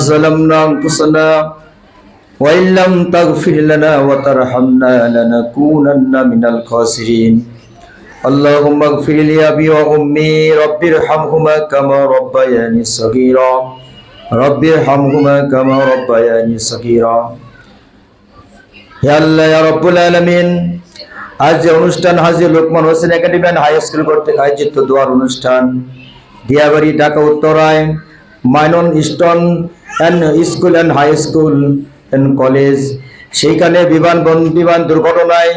ظلمنا أنفسنا وإن لم تغفر لنا وترحمنا لنكونن من الخاسرين اللهم اغفر لي أبي وأمي رب ارحمهما كما ربياني صغيرا رب ارحمهما كما ربياني صغيرا يا الله يا رب العالمين আজ যে অনুষ্ঠান Haji Lokman Hossain academy and high school কর্তৃক আয়োজিত দোয়ার অনুষ্ঠান দিয়াবাড়ি ঢাকা উত্তরায় Milestone and school and high school and college সেইখানে বিমান দুর্ঘটনায়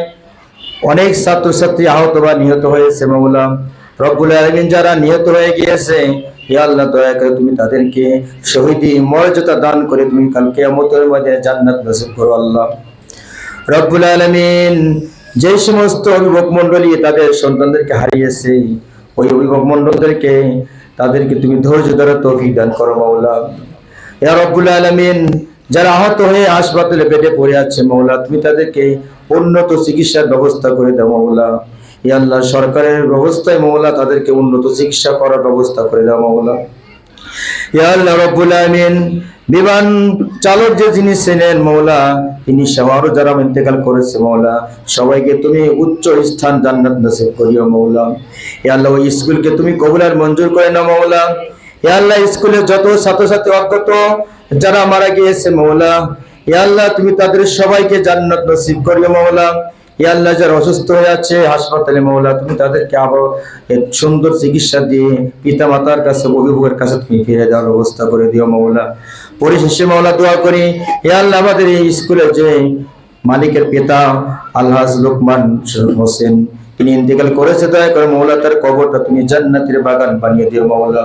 অনেক ছাত্রছাত্রী আহত বা নিহত হয়েছে। মাওলা রব্বুল আলামিন যারা নিহত হয়ে গিয়েছে হে আল্লাহ দয়া করে তুমি তাদেরকে শহীদি মর্যাদা দান করে তুমি কাল কিয়ামতের ময়দানে জান্নাত নসিব করো আল্লাহ রব্বুল আলামিন। যে সমস্ত অভিভাবক মণ্ডলী তাদের সন্তানদেরকে হারিয়েছে ওই অভিভাবক মণ্ডলদেরকে তাদেরকে তুমি ধৈর্য ধরে তৌফিক দান করো মাওলা ইয়া রব্বুল আলামিন। যারা আহত হয়ে হাসপাতালে বেডে পড়ে আছে মাওলা তুমি তাদেরকে উন্নত চিকিৎসার ব্যবস্থা করে দাও মাওলা ইয়া আল্লাহ। সরকারের ব্যবস্থায় মাওলা তাদেরকে উন্নত চিকিৎসা করার ব্যবস্থা করে দাও মাওলা ইয়া আল্লাহ রব্বুল আলামিন। বিমান চালক যে যিনি ছিলেন মাওলা তিনি সবারও যারা ইন্তেকাল করেছে মাওলা সবাইকে তুমি উচ্চ স্থান জান্নাত নসিব করিও মাওলা ইয়া আল্লাহ। ওই স্কুলকে তুমি কবুল আর মঞ্জুর করে নাও মাওলা ইয়া আল্লাহ। স্কুলে যত ছাত্রছাত্রী অজ্ঞত যারা মারা গিয়েছে মাওলা ইয়া আল্লাহ তুমি তাদের সবাইকে জান্নাত নসিব করিও মাওলা ইয়া আল্লাহ। যারা অসুস্থ হয়ে আছে হাসপাতালে মাওলা তুমি তাদেরকে আবার সুন্দর চিকিৎসা দিয়ে পিতা মাতার কাছে অভিভাবকের কাছে তুমি ফিরে দেওয়ার ব্যবস্থা করে দিও মাওলা। পরিশেষে মাওলা দোয়া করি ইয়া আল্লাহ আমাদের এই স্কুলের যে মালিকের পিতা আলহাজ লোকমান হোসেন তিনি ইন্তেকাল করেছে দয়া করে মাওলা তার কবরটা তুমি জান্নাতের বাগান বানিয়ে দিও মাওলা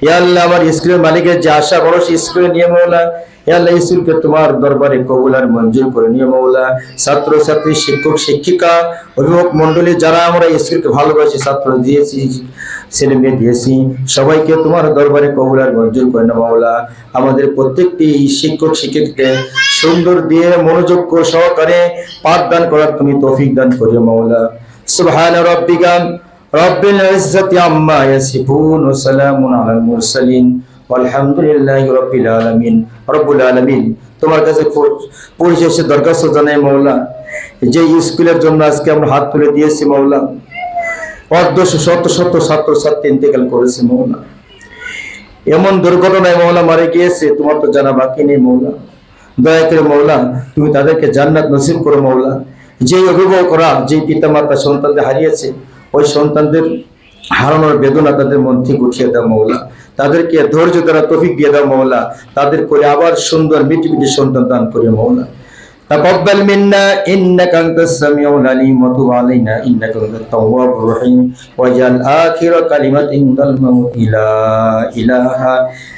ইয়া আল্লাহ। আমার স্কুলের মালিকের যে আশা বড় স্কুলে নিয়ে মাওলা ইয়া আল্লাহ স্কুলকে তোমার দরবারে কবুল আর মঞ্জুর করে নিও মাওলা। ছাত্র ছাত্রী শিক্ষক শিক্ষিকা অভিভাবক মণ্ডলী যারা আমরা স্কুলকে ভালোবাসি ছাত্র দিয়েছি ছেলে মেয়ে দিয়েছি সবাইকে তোমার দরবারে কবুল আর মঞ্জুর করে নাও মাওলা। আমাদের প্রত্যেকটি শিক্ষক শিক্ষককে সুন্দর দিয়ে মনোযোগ সহকারে পাঠদান করার তুমি তৌফিক দান করিও মাওলা। সুবহান রাব্বিকা রব্বিল ইজ্জাতি আম্মা ইয়াসিফুন ওয়া সালামুন আলাল মুরসালিন আলহামদুলিল্লাহি রাব্বিল আলামিন। রব্বুল আলামিন তোমার কাছে পরিশেষে দরখাস্ত জানাই মাওলা যে স্কুলের জন্য আজকে আমরা হাত তুলে দিয়েছি মাওলা শত শত ছাত্র ছাত্রী ইন্তেকাল করেছে মাওলা এমন দুর্ঘটনায় মাওলা মারা গিয়েছে তোমার তো জানা বাকি নেই মাওলা। দয়া করে মাওলা তুমি তাদেরকে জান্নাত নসিব করো মাওলা। যে অভিভাবকরা যে পিতা মাতা সন্তানদের হারিয়েছে ওই সন্তানদের হারানোর বেদনা তাদের মন থেকে উঠিয়ে দাও মাওলা। তাদেরকে ধৈর্য দ্বারা তৌফিক দিয়ে দাও মাওলা। তাদের করে আবার সুন্দর মিটি মিটি সন্তান দান করিও মাওলা। তাকাব্বাল মিন্না ইন্নাকা আনতাস সামিউল আলিম ওয়া তুব আলাইনা ইন্নাকা আনতাত তাওয়াবুর রহিম ওয়াজআল আখিরা কালিমাতিন দাল মাউত লা ইলাহা